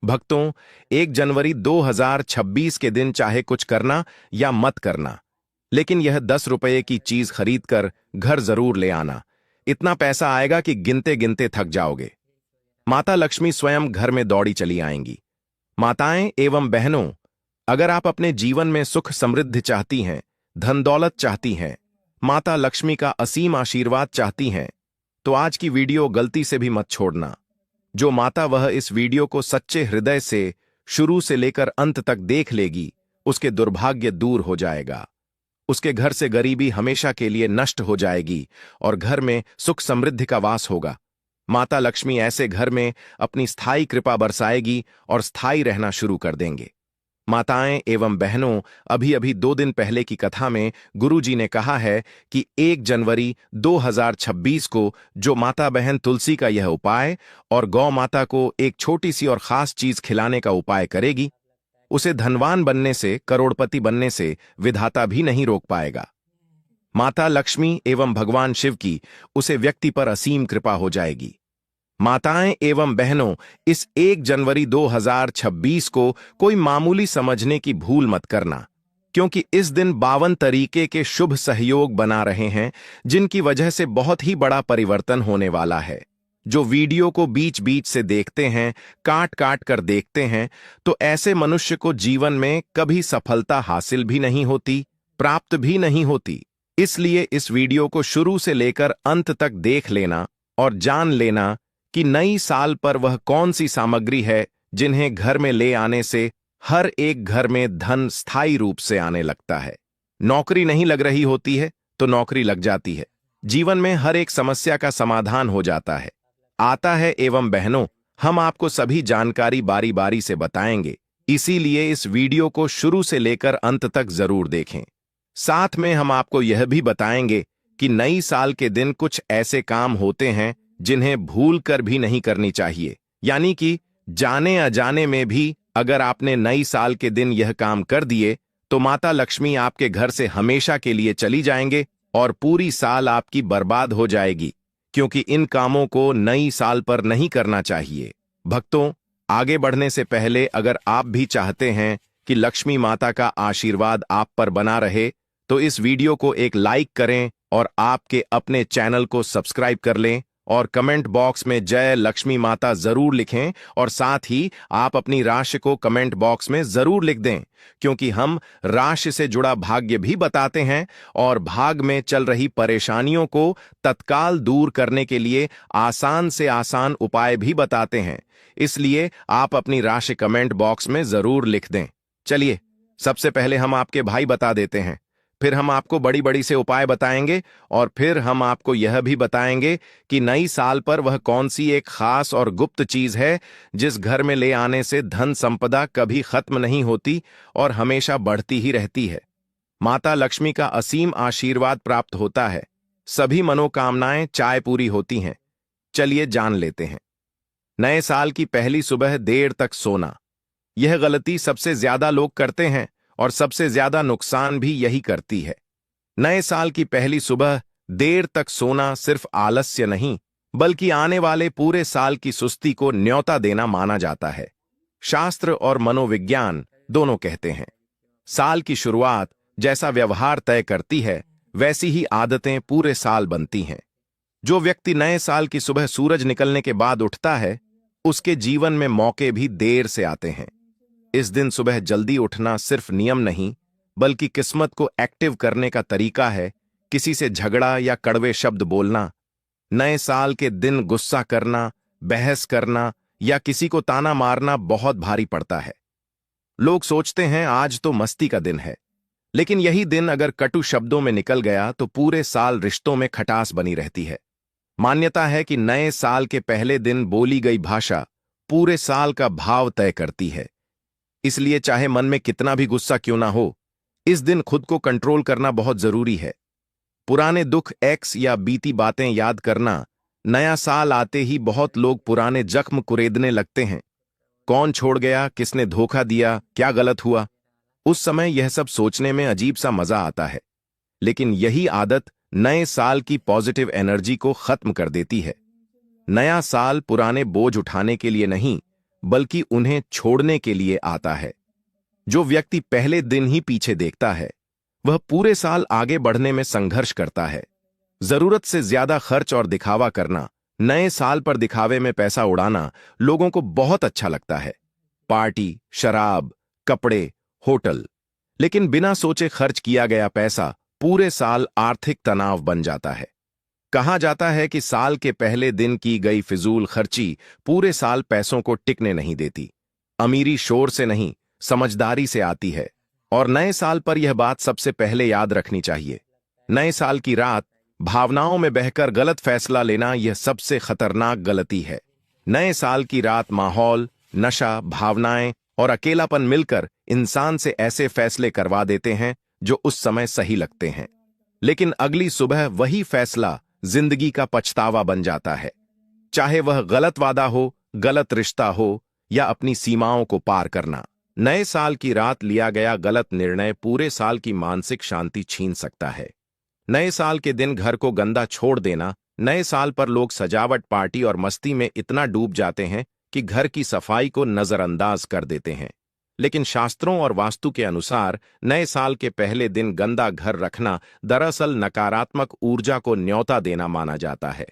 भक्तों, 1 जनवरी 2026 के दिन चाहे कुछ करना या मत करना, लेकिन यह 10 रुपये की चीज खरीदकर घर जरूर ले आना। इतना पैसा आएगा कि गिनते गिनते थक जाओगे। माता लक्ष्मी स्वयं घर में दौड़ी चली आएंगी। माताएं एवं बहनों, अगर आप अपने जीवन में सुख समृद्धि चाहती हैं, धन दौलत चाहती हैं, माता लक्ष्मी का असीम आशीर्वाद चाहती हैं, तो आज की वीडियो गलती से भी मत छोड़ना। जो माता वह इस वीडियो को सच्चे हृदय से शुरू से लेकर अंत तक देख लेगी, उसके दुर्भाग्य दूर हो जाएगा। उसके घर से गरीबी हमेशा के लिए नष्ट हो जाएगी और घर में सुख समृद्धि का वास होगा। माता लक्ष्मी ऐसे घर में अपनी स्थायी कृपा बरसाएगी और स्थायी रहना शुरू कर देंगे। माताएं एवं बहनों, अभी अभी 2 दिन पहले की कथा में गुरुजी ने कहा है कि 1 जनवरी 2026 को जो माता बहन तुलसी का यह उपाय और गौ माता को एक छोटी सी और खास चीज खिलाने का उपाय करेगी, उसे धनवान बनने से, करोड़पति बनने से विधाता भी नहीं रोक पाएगा। माता लक्ष्मी एवं भगवान शिव की उसे व्यक्ति पर असीम कृपा हो जाएगी। माताएं एवं बहनों, इस 1 जनवरी 2026 को कोई मामूली समझने की भूल मत करना, क्योंकि इस दिन 52 तरीके के शुभ सहयोग बना रहे हैं, जिनकी वजह से बहुत ही बड़ा परिवर्तन होने वाला है। जो वीडियो को बीच बीच से देखते हैं, काट काट कर देखते हैं, तो ऐसे मनुष्य को जीवन में कभी सफलता हासिल भी नहीं होती, प्राप्त भी नहीं होती। इसलिए इस वीडियो को शुरू से लेकर अंत तक देख लेना और जान लेना कि नई साल पर वह कौन सी सामग्री है जिन्हें घर में ले आने से हर एक घर में धन स्थायी रूप से आने लगता है। नौकरी नहीं लग रही होती है तो नौकरी लग जाती है। जीवन में हर एक समस्या का समाधान हो जाता है, आता है। एवं बहनों, हम आपको सभी जानकारी बारी बारी से बताएंगे, इसीलिए इस वीडियो को शुरू से लेकर अंत तक जरूर देखें। साथ में हम आपको यह भी बताएंगे कि नई साल के दिन कुछ ऐसे काम होते हैं जिन्हें भूल कर भी नहीं करनी चाहिए, यानी कि जाने अजाने में भी अगर आपने नई साल के दिन यह काम कर दिए तो माता लक्ष्मी आपके घर से हमेशा के लिए चली जाएंगे और पूरी साल आपकी बर्बाद हो जाएगी, क्योंकि इन कामों को नई साल पर नहीं करना चाहिए। भक्तों, आगे बढ़ने से पहले अगर आप भी चाहते हैं कि लक्ष्मी माता का आशीर्वाद आप पर बना रहे, तो इस वीडियो को एक लाइक करें और आपके अपने चैनल को सब्सक्राइब कर लें और कमेंट बॉक्स में जय लक्ष्मी माता जरूर लिखें और साथ ही आप अपनी राशि को कमेंट बॉक्स में जरूर लिख दें, क्योंकि हम राशि से जुड़ा भाग्य भी बताते हैं और भाग में चल रही परेशानियों को तत्काल दूर करने के लिए आसान से आसान उपाय भी बताते हैं। इसलिए आप अपनी राशि कमेंट बॉक्स में जरूर लिख दें। चलिए, सबसे पहले हम आपके भाई बता देते हैं, फिर हम आपको बड़ी बड़ी से उपाय बताएंगे और फिर हम आपको यह भी बताएंगे कि नई साल पर वह कौन सी एक खास और गुप्त चीज है जिस घर में ले आने से धन संपदा कभी खत्म नहीं होती और हमेशा बढ़ती ही रहती है। माता लक्ष्मी का असीम आशीर्वाद प्राप्त होता है, सभी मनोकामनाएं चाय पूरी होती हैं। चलिए जान लेते हैं। नए साल की पहली सुबह देर तक सोना, यह गलती सबसे ज्यादा लोग करते हैं और सबसे ज्यादा नुकसान भी यही करती है। नए साल की पहली सुबह देर तक सोना सिर्फ आलस्य नहीं, बल्कि आने वाले पूरे साल की सुस्ती को न्योता देना माना जाता है। शास्त्र और मनोविज्ञान दोनों कहते हैं, साल की शुरुआत जैसा व्यवहार तय करती है, वैसी ही आदतें पूरे साल बनती हैं। जो व्यक्ति नए साल की सुबह सूरज निकलने के बाद उठता है, उसके जीवन में मौके भी देर से आते हैं। इस दिन सुबह जल्दी उठना सिर्फ नियम नहीं, बल्कि किस्मत को एक्टिव करने का तरीका है। किसी से झगड़ा या कड़वे शब्द बोलना, नए साल के दिन गुस्सा करना, बहस करना या किसी को ताना मारना बहुत भारी पड़ता है। लोग सोचते हैं आज तो मस्ती का दिन है, लेकिन यही दिन अगर कटु शब्दों में निकल गया तो पूरे साल रिश्तों में खटास बनी रहती है। मान्यता है कि नए साल के पहले दिन बोली गई भाषा पूरे साल का भाव तय करती है। इसलिए चाहे मन में कितना भी गुस्सा क्यों ना हो, इस दिन खुद को कंट्रोल करना बहुत जरूरी है। पुराने दुख, एक्स या बीती बातें याद करना, नया साल आते ही बहुत लोग पुराने जख्म कुरेदने लगते हैं। कौन छोड़ गया, किसने धोखा दिया, क्या गलत हुआ, उस समय यह सब सोचने में अजीब सा मजा आता है। लेकिन यही आदत नए साल की पॉजिटिव एनर्जी को खत्म कर देती है। नया साल पुराने बोझ उठाने के लिए नहीं, बल्कि उन्हें छोड़ने के लिए आता है। जो व्यक्ति पहले दिन ही पीछे देखता है, वह पूरे साल आगे बढ़ने में संघर्ष करता है। जरूरत से ज्यादा खर्च और दिखावा करना, नए साल पर दिखावे में पैसा उड़ाना लोगों को बहुत अच्छा लगता है। पार्टी, शराब, कपड़े, होटल। लेकिन बिना सोचे खर्च किया गया पैसा पूरे साल आर्थिक तनाव बन जाता है। कहा जाता है कि साल के पहले दिन की गई फिजूल खर्ची पूरे साल पैसों को टिकने नहीं देती। अमीरी शोर से नहीं, समझदारी से आती है। और नए साल पर यह बात सबसे पहले याद रखनी चाहिए। नए साल की रात भावनाओं में बहकर गलत फैसला लेना यह सबसे खतरनाक गलती है। नए साल की रात माहौल, नशा, भावनाएं और अकेलापन मिलकर इंसान से ऐसे फैसले करवा देते हैं जो उस समय सही लगते हैं, लेकिन अगली सुबह वही फैसला जिंदगी का पछतावा बन जाता है। चाहे वह गलत वादा हो, गलत रिश्ता हो या अपनी सीमाओं को पार करना। नए साल की रात लिया गया गलत निर्णय पूरे साल की मानसिक शांति छीन सकता है। नए साल के दिन घर को गंदा छोड़ देना। नए साल पर लोग सजावट, पार्टी और मस्ती में इतना डूब जाते हैं कि घर की सफाई को नजरअंदाज कर देते हैं। लेकिन शास्त्रों और वास्तु के अनुसार नए साल के पहले दिन गंदा घर रखना दरअसल नकारात्मक ऊर्जा को न्योता देना माना जाता है।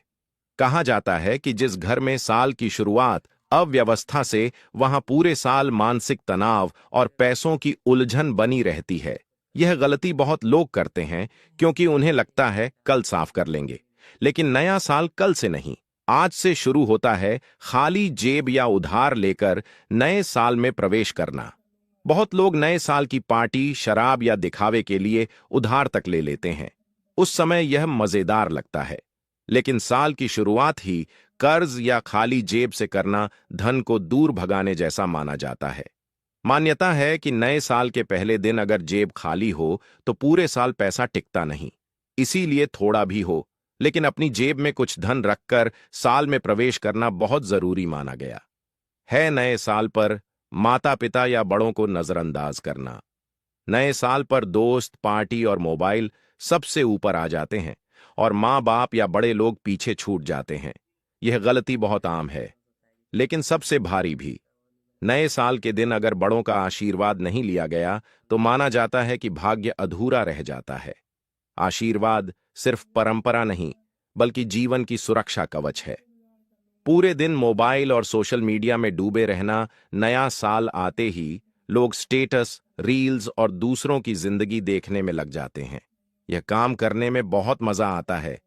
कहा जाता है कि जिस घर में साल की शुरुआत अव्यवस्था से, वहां पूरे साल मानसिक तनाव और पैसों की उलझन बनी रहती है। यह गलती बहुत लोग करते हैं क्योंकि उन्हें लगता है कल साफ कर लेंगे। लेकिन नया साल कल से नहीं, आज से शुरू होता है। खाली जेब या उधार लेकर नए साल में प्रवेश करना। बहुत लोग नए साल की पार्टी, शराब या दिखावे के लिए उधार तक ले लेते हैं। उस समय यह मजेदार लगता है, लेकिन साल की शुरुआत ही कर्ज या खाली जेब से करना धन को दूर भगाने जैसा माना जाता है। मान्यता है कि नए साल के पहले दिन अगर जेब खाली हो तो पूरे साल पैसा टिकता नहीं। इसीलिए थोड़ा भी हो, लेकिन अपनी जेब में कुछ धन रखकर साल में प्रवेश करना बहुत जरूरी माना गया है। नए साल पर माता पिता या बड़ों को नजरअंदाज करना। नए साल पर दोस्त, पार्टी और मोबाइल सबसे ऊपर आ जाते हैं और माँ बाप या बड़े लोग पीछे छूट जाते हैं। यह गलती बहुत आम है, लेकिन सबसे भारी भी। नए साल के दिन अगर बड़ों का आशीर्वाद नहीं लिया गया तो माना जाता है कि भाग्य अधूरा रह जाता है। आशीर्वाद सिर्फ परंपरा नहीं, बल्कि जीवन की सुरक्षा कवच है। पूरे दिन मोबाइल और सोशल मीडिया में डूबे रहना। नया साल आते ही लोग स्टेटस, रील्स और दूसरों की जिंदगी देखने में लग जाते हैं। यह काम करने में बहुत मजा आता है,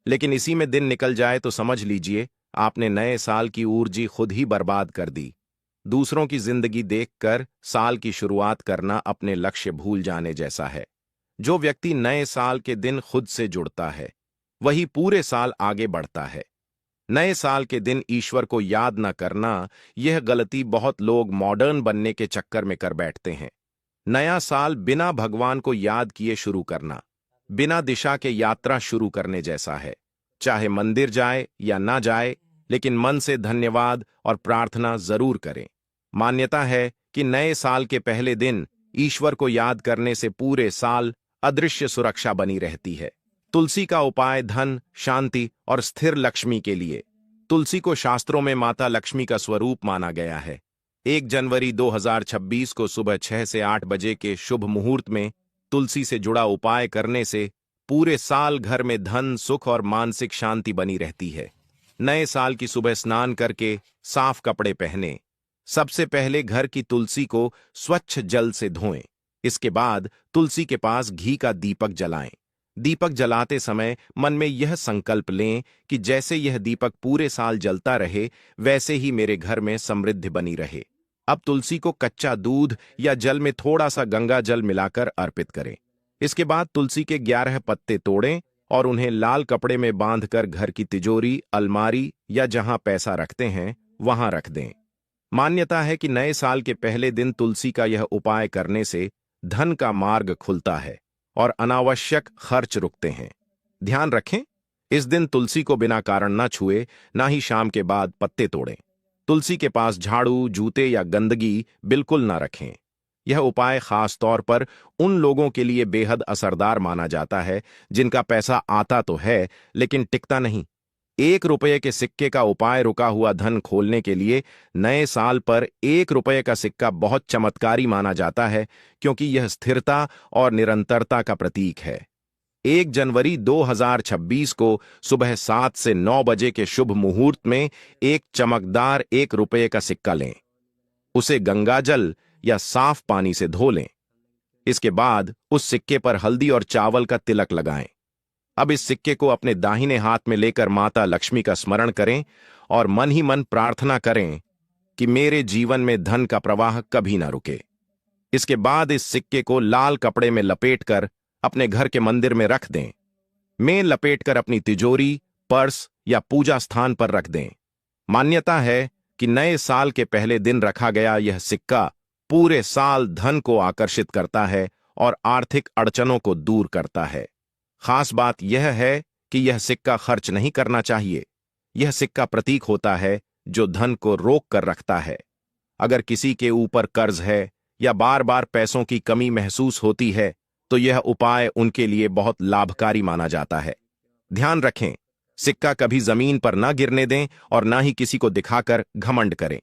लेकिन इसी में दिन निकल जाए तो समझ लीजिए आपने नए साल की ऊर्जा खुद ही बर्बाद कर दी। दूसरों की जिंदगी देखकर साल की शुरुआत करना अपने लक्ष्य भूल जाने जैसा है। जो व्यक्ति नए साल के दिन खुद से जुड़ता है, वही पूरे साल आगे बढ़ता है। नए साल के दिन ईश्वर को याद न करना, यह गलती बहुत लोग मॉडर्न बनने के चक्कर में कर बैठते हैं। नया साल बिना भगवान को याद किए शुरू करना, बिना दिशा के यात्रा शुरू करने जैसा है। चाहे मंदिर जाए या ना जाए, लेकिन मन से धन्यवाद और प्रार्थना जरूर करें। मान्यता है कि नए साल के पहले दिन ईश्वर को याद करने से पूरे साल अदृश्य सुरक्षा बनी रहती है। तुलसी का उपाय धन, शांति और स्थिर लक्ष्मी के लिए। तुलसी को शास्त्रों में माता लक्ष्मी का स्वरूप माना गया है। 1 जनवरी 2026 को सुबह 6 से 8 बजे के शुभ मुहूर्त में तुलसी से जुड़ा उपाय करने से पूरे साल घर में धन, सुख और मानसिक शांति बनी रहती है। नए साल की सुबह स्नान करके साफ कपड़े पहने। सबसे पहले घर की तुलसी को स्वच्छ जल से धोएं। इसके बाद तुलसी के पास घी का दीपक जलाएं। दीपक जलाते समय मन में यह संकल्प लें कि जैसे यह दीपक पूरे साल जलता रहे, वैसे ही मेरे घर में समृद्धि बनी रहे। अब तुलसी को कच्चा दूध या जल में थोड़ा सा गंगा जल मिलाकर अर्पित करें। इसके बाद तुलसी के 11 पत्ते तोड़ें और उन्हें लाल कपड़े में बांधकर घर की तिजोरी, अलमारी या जहां पैसा रखते हैं वहां रख दें। मान्यता है कि नए साल के पहले दिन तुलसी का यह उपाय करने से धन का मार्ग खुलता है और अनावश्यक खर्च रुकते हैं। ध्यान रखें, इस दिन तुलसी को बिना कारण ना छुए, ना ही शाम के बाद पत्ते तोड़ें। तुलसी के पास झाड़ू, जूते या गंदगी बिल्कुल ना रखें। यह उपाय खास तौर पर उन लोगों के लिए बेहद असरदार माना जाता है जिनका पैसा आता तो है लेकिन टिकता नहीं। 1 रुपये के सिक्के का उपाय रुका हुआ धन खोलने के लिए नए साल पर 1 रुपये का सिक्का बहुत चमत्कारी माना जाता है, क्योंकि यह स्थिरता और निरंतरता का प्रतीक है। 1 जनवरी 2026 को सुबह 7 से 9 बजे के शुभ मुहूर्त में एक चमकदार 1 रुपये का सिक्का लें। उसे गंगाजल या साफ पानी से धो लें। इसके बाद उस सिक्के पर हल्दी और चावल का तिलक लगाएं। अब इस सिक्के को अपने दाहिने हाथ में लेकर माता लक्ष्मी का स्मरण करें और मन ही मन प्रार्थना करें कि मेरे जीवन में धन का प्रवाह कभी ना रुके। इसके बाद इस सिक्के को लाल कपड़े में लपेटकर अपने घर के मंदिर में रख दें। में लपेटकर अपनी तिजोरी, पर्स या पूजा स्थान पर रख दें। मान्यता है कि नए साल के पहले दिन रखा गया यह सिक्का पूरे साल धन को आकर्षित करता है और आर्थिक अड़चनों को दूर करता है। खास बात यह है कि यह सिक्का खर्च नहीं करना चाहिए। यह सिक्का प्रतीक होता है जो धन को रोक कर रखता है। अगर किसी के ऊपर कर्ज है या बार बार पैसों की कमी महसूस होती है तो यह उपाय उनके लिए बहुत लाभकारी माना जाता है। ध्यान रखें, सिक्का कभी जमीन पर ना गिरने दें और ना ही किसी को दिखाकर घमंड करें।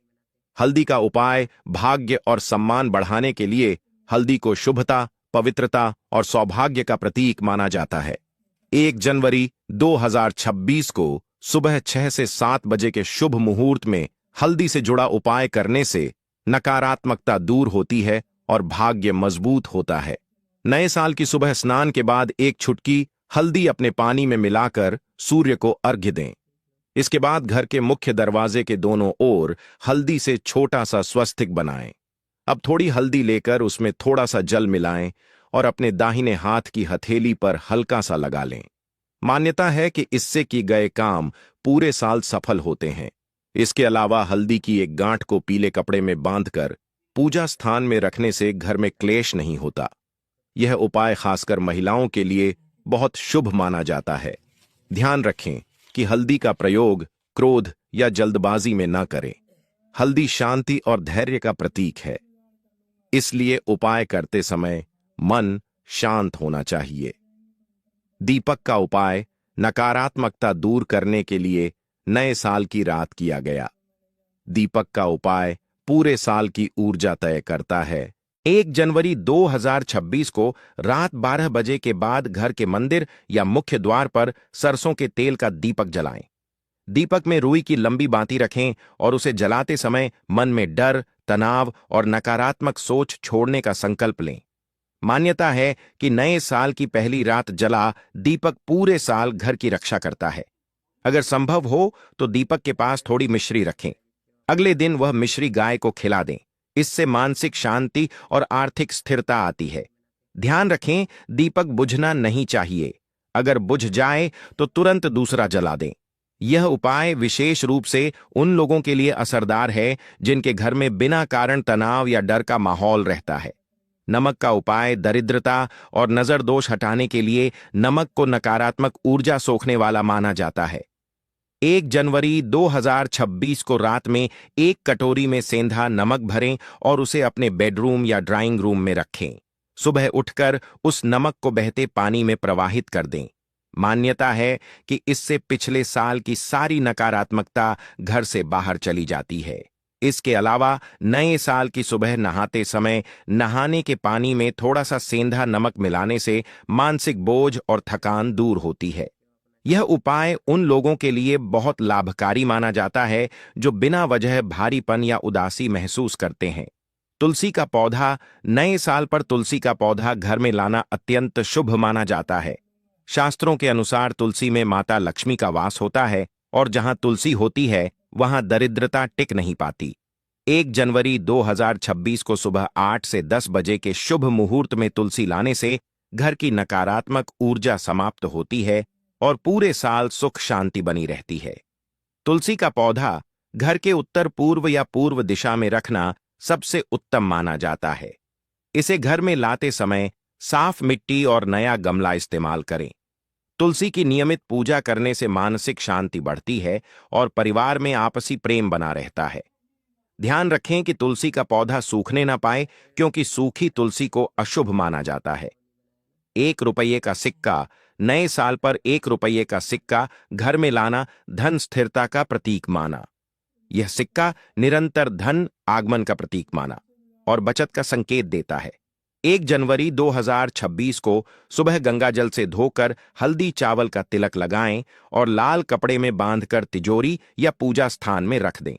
हल्दी का उपाय भाग्य और सम्मान बढ़ाने के लिए हल्दी को शुभता, पवित्रता और सौभाग्य का प्रतीक माना जाता है। 1 जनवरी 2026 को सुबह 6 से 7 बजे के शुभ मुहूर्त में हल्दी से जुड़ा उपाय करने से नकारात्मकता दूर होती है और भाग्य मजबूत होता है। नए साल की सुबह स्नान के बाद एक चुटकी हल्दी अपने पानी में मिलाकर सूर्य को अर्घ्य दें। इसके बाद घर के मुख्य दरवाजे के दोनों ओर हल्दी से छोटा सा स्वस्तिक बनाएं। अब थोड़ी हल्दी लेकर उसमें थोड़ा सा जल मिलाएं और अपने दाहिने हाथ की हथेली पर हल्का सा लगा लें। मान्यता है कि इससे किए गए काम पूरे साल सफल होते हैं। इसके अलावा हल्दी की एक गांठ को पीले कपड़े में बांधकर पूजा स्थान में रखने से घर में क्लेश नहीं होता। यह उपाय खासकर महिलाओं के लिए बहुत शुभ माना जाता है। ध्यान रखें कि हल्दी का प्रयोग क्रोध या जल्दबाजी में ना करें। हल्दी शांति और धैर्य का प्रतीक है, इसलिए उपाय करते समय मन शांत होना चाहिए। दीपक का उपाय नकारात्मकता दूर करने के लिए नए साल की रात किया गया। दीपक का उपाय पूरे साल की ऊर्जा तय करता है। 1 जनवरी 2026 को रात 12 बजे के बाद घर के मंदिर या मुख्य द्वार पर सरसों के तेल का दीपक जलाएं। दीपक में रुई की लंबी बाती रखें और उसे जलाते समय मन में डर, तनाव और नकारात्मक सोच छोड़ने का संकल्प लें। मान्यता है कि नए साल की पहली रात जला दीपक पूरे साल घर की रक्षा करता है। अगर संभव हो तो दीपक के पास थोड़ी मिश्री रखें। अगले दिन वह मिश्री गाय को खिला दें। इससे मानसिक शांति और आर्थिक स्थिरता आती है। ध्यान रखें, दीपक बुझना नहीं चाहिए। अगर बुझ जाए तो तुरंत दूसरा जला दें। यह उपाय विशेष रूप से उन लोगों के लिए असरदार है जिनके घर में बिना कारण तनाव या डर का माहौल रहता है। नमक का उपाय दरिद्रता और नजर दोष हटाने के लिए नमक को नकारात्मक ऊर्जा सोखने वाला माना जाता है। 1 जनवरी 2026 को रात में एक कटोरी में सेंधा नमक भरें और उसे अपने बेडरूम या ड्राइंग रूम में रखें। सुबह उठकर उस नमक को बहते पानी में प्रवाहित कर दें। मान्यता है कि इससे पिछले साल की सारी नकारात्मकता घर से बाहर चली जाती है। इसके अलावा नए साल की सुबह नहाते समय नहाने के पानी में थोड़ा सा सेंधा नमक मिलाने से मानसिक बोझ और थकान दूर होती है। यह उपाय उन लोगों के लिए बहुत लाभकारी माना जाता है जो बिना वजह भारीपन या उदासी महसूस करते हैं। तुलसी का पौधा नए साल पर तुलसी का पौधा घर में लाना अत्यंत शुभ माना जाता है। शास्त्रों के अनुसार तुलसी में माता लक्ष्मी का वास होता है और जहां तुलसी होती है वहां दरिद्रता टिक नहीं पाती। 1 जनवरी 2026 को सुबह 8 से 10 बजे के शुभ मुहूर्त में तुलसी लाने से घर की नकारात्मक ऊर्जा समाप्त होती है और पूरे साल सुख शांति बनी रहती है। तुलसी का पौधा घर के उत्तर पूर्व या पूर्व दिशा में रखना सबसे उत्तम माना जाता है। इसे घर में लाते समय साफ मिट्टी और नया गमला इस्तेमाल करें। तुलसी की नियमित पूजा करने से मानसिक शांति बढ़ती है और परिवार में आपसी प्रेम बना रहता है। ध्यान रखें कि तुलसी का पौधा सूखने ना पाए, क्योंकि सूखी तुलसी को अशुभ माना जाता है। 1 रुपये का सिक्का नए साल पर 1 रुपये का सिक्का घर में लाना धन स्थिरता का प्रतीक माना। यह सिक्का निरंतर धन आगमन का प्रतीक माना और बचत का संकेत देता है। 1 जनवरी 2026 को सुबह गंगाजल से धोकर हल्दी चावल का तिलक लगाएं और लाल कपड़े में बांधकर तिजोरी या पूजा स्थान में रख दें।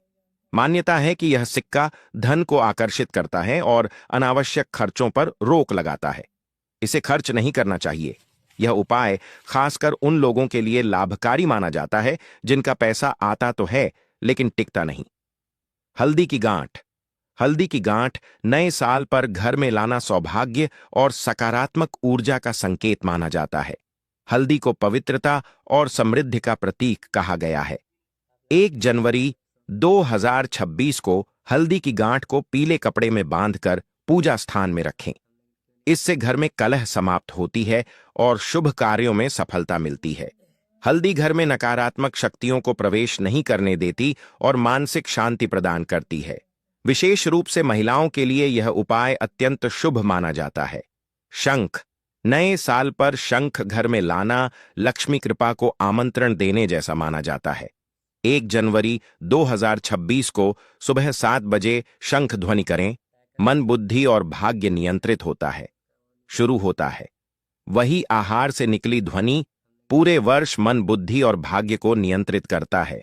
मान्यता है कि यह सिक्का धन को आकर्षित करता है और अनावश्यक खर्चों पर रोक लगाता है। इसे खर्च नहीं करना चाहिए। यह उपाय खासकर उन लोगों के लिए लाभकारी माना जाता है जिनका पैसा आता तो है लेकिन टिकता नहीं। हल्दी की गांठ। हल्दी की गांठ नए साल पर घर में लाना सौभाग्य और सकारात्मक ऊर्जा का संकेत माना जाता है। हल्दी को पवित्रता और समृद्धि का प्रतीक कहा गया है। 1 जनवरी 2026 को हल्दी की गांठ को पीले कपड़े में बांधकर पूजा स्थान में रखें। इससे घर में कलह समाप्त होती है और शुभ कार्यों में सफलता मिलती है। हल्दी घर में नकारात्मक शक्तियों को प्रवेश नहीं करने देती और मानसिक शांति प्रदान करती है। विशेष रूप से महिलाओं के लिए यह उपाय अत्यंत शुभ माना जाता है। शंख। नए साल पर शंख घर में लाना लक्ष्मी कृपा को आमंत्रण देने जैसा माना जाता है। 1 जनवरी 2026 को सुबह 7 बजे शंख ध्वनि करें। मन, बुद्धि और भाग्य नियंत्रित होता है, शुरू होता है। वही आहार से निकली ध्वनि पूरे वर्ष मन, बुद्धि और भाग्य को नियंत्रित करता है।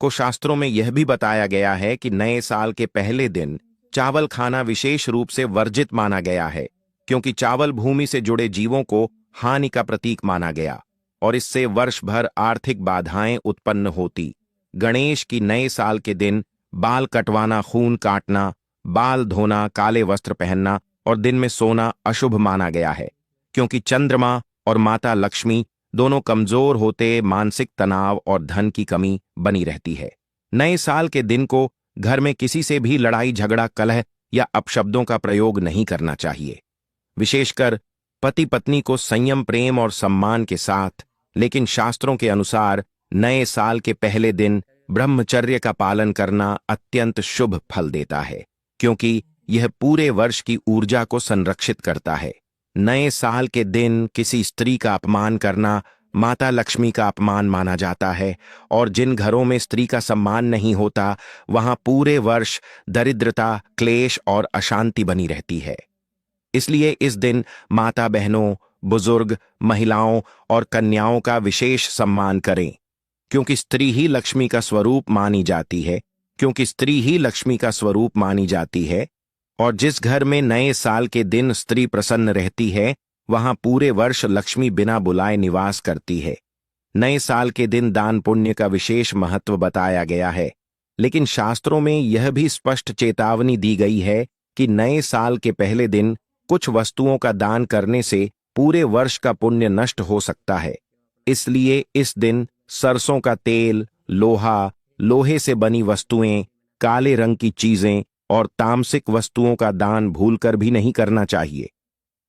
कुछ शास्त्रों में यह भी बताया गया है कि नए साल के पहले दिन चावल खाना विशेष रूप से वर्जित माना गया है, क्योंकि चावल भूमि से जुड़े जीवों को हानि का प्रतीक माना गया और इससे वर्ष भर आर्थिक बाधाएं उत्पन्न होती। गणेश की नए साल के दिन बाल कटवाना, खून काटना, बाल धोना, काले वस्त्र पहनना और दिन में सोना अशुभ माना गया है, क्योंकि चंद्रमा और माता लक्ष्मी दोनों कमजोर होते मानसिक तनाव और धन की कमी बनी रहती है। नए साल के दिन को घर में किसी से भी लड़ाई झगड़ा, कलह या अपशब्दों का प्रयोग नहीं करना चाहिए। विशेषकर पति पत्नी को संयम, प्रेम और सम्मान के साथ। लेकिन शास्त्रों के अनुसार नए साल के पहले दिन ब्रह्मचर्य का पालन करना अत्यंत शुभ फल देता है, क्योंकि यह पूरे वर्ष की ऊर्जा को संरक्षित करता है। नए साल के दिन किसी स्त्री का अपमान करना माता लक्ष्मी का अपमान माना जाता है और जिन घरों में स्त्री का सम्मान नहीं होता वहां पूरे वर्ष दरिद्रता, क्लेश और अशांति बनी रहती है। इसलिए इस दिन माता, बहनों, बुजुर्ग, महिलाओं और कन्याओं का विशेष सम्मान करें, क्योंकि स्त्री ही लक्ष्मी का स्वरूप मानी जाती है और जिस घर में नए साल के दिन स्त्री प्रसन्न रहती है वहां पूरे वर्ष लक्ष्मी बिना बुलाए निवास करती है। नए साल के दिन दान पुण्य का विशेष महत्व बताया गया है, लेकिन शास्त्रों में यह भी स्पष्ट चेतावनी दी गई है कि नए साल के पहले दिन कुछ वस्तुओं का दान करने से पूरे वर्ष का पुण्य नष्ट हो सकता है। इसलिए इस दिन सरसों का तेल, लोहा, लोहे से बनी वस्तुएं, काले रंग की चीजें और तामसिक वस्तुओं का दान भूलकर भी नहीं करना चाहिए।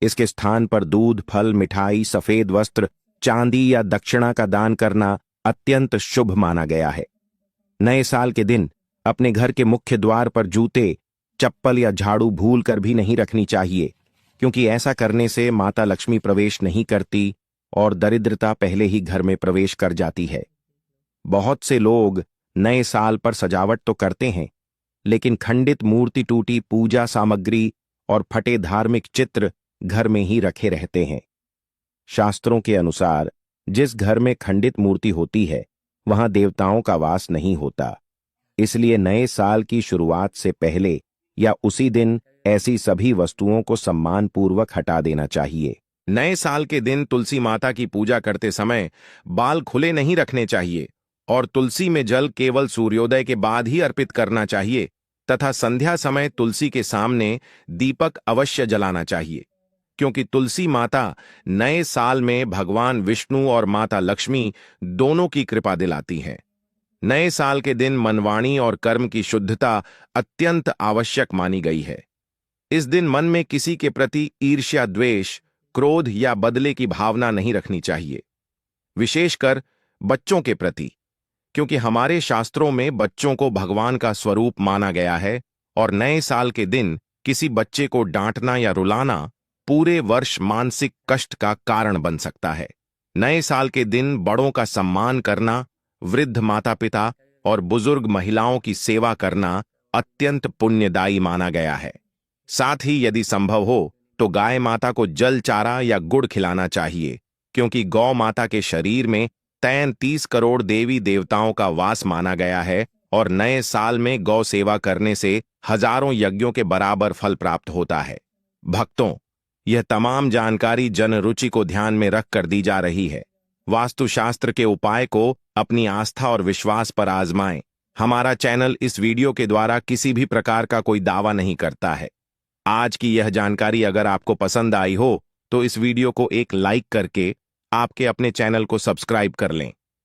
इसके स्थान पर दूध, फल, मिठाई, सफेद वस्त्र, चांदी या दक्षिणा का दान करना अत्यंत शुभ माना गया है। नए साल के दिन अपने घर के मुख्य द्वार पर जूते, चप्पल या झाड़ू भूलकर भी नहीं रखनी चाहिए, क्योंकि ऐसा करने से माता लक्ष्मी प्रवेश नहीं करती और दरिद्रता पहले ही घर में प्रवेश कर जाती है। बहुत से लोग नए साल पर सजावट तो करते हैं, लेकिन खंडित मूर्ति, टूटी पूजा सामग्री और फटे धार्मिक चित्र घर में ही रखे रहते हैं। शास्त्रों के अनुसार जिस घर में खंडित मूर्ति होती है वहां देवताओं का वास नहीं होता। इसलिए नए साल की शुरुआत से पहले या उसी दिन ऐसी सभी वस्तुओं को सम्मानपूर्वक हटा देना चाहिए। नए साल के दिन तुलसी माता की पूजा करते समय बाल खुले नहीं रखने चाहिए और तुलसी में जल केवल सूर्योदय के बाद ही अर्पित करना चाहिए तथा संध्या समय तुलसी के सामने दीपक अवश्य जलाना चाहिए, क्योंकि तुलसी माता नए साल में भगवान विष्णु और माता लक्ष्मी दोनों की कृपा दिलाती हैं। नए साल के दिन मनवाणी और कर्म की शुद्धता अत्यंत आवश्यक मानी गई है। इस दिन मन में किसी के प्रति ईर्ष्या, द्वेष, क्रोध या बदले की भावना नहीं रखनी चाहिए, विशेषकर बच्चों के प्रति, क्योंकि हमारे शास्त्रों में बच्चों को भगवान का स्वरूप माना गया है और नए साल के दिन किसी बच्चे को डांटना या रुलाना पूरे वर्ष मानसिक कष्ट का कारण बन सकता है। नए साल के दिन बड़ों का सम्मान करना, वृद्ध माता पिता और बुजुर्ग महिलाओं की सेवा करना अत्यंत पुण्यदायी माना गया है। साथ ही यदि संभव हो तो गाय माता को जल चारा या गुड़ खिलाना चाहिए, क्योंकि गौ माता के शरीर में 33 करोड़ देवी देवताओं का वास माना गया है और नए साल में गौ सेवा करने से हजारों यज्ञों के बराबर फल प्राप्त होता है। भक्तों, यह तमाम जानकारी जन रुचि को ध्यान में रख कर दी जा रही है। वास्तुशास्त्र के उपाय को अपनी आस्था और विश्वास पर आजमाएं। हमारा चैनल इस वीडियो के द्वारा किसी भी प्रकार का कोई दावा नहीं करता है। आज की यह जानकारी अगर आपको पसंद आई हो तो इस वीडियो को एक लाइक करके आपके अपने चैनल को सब्सक्राइब कर लें।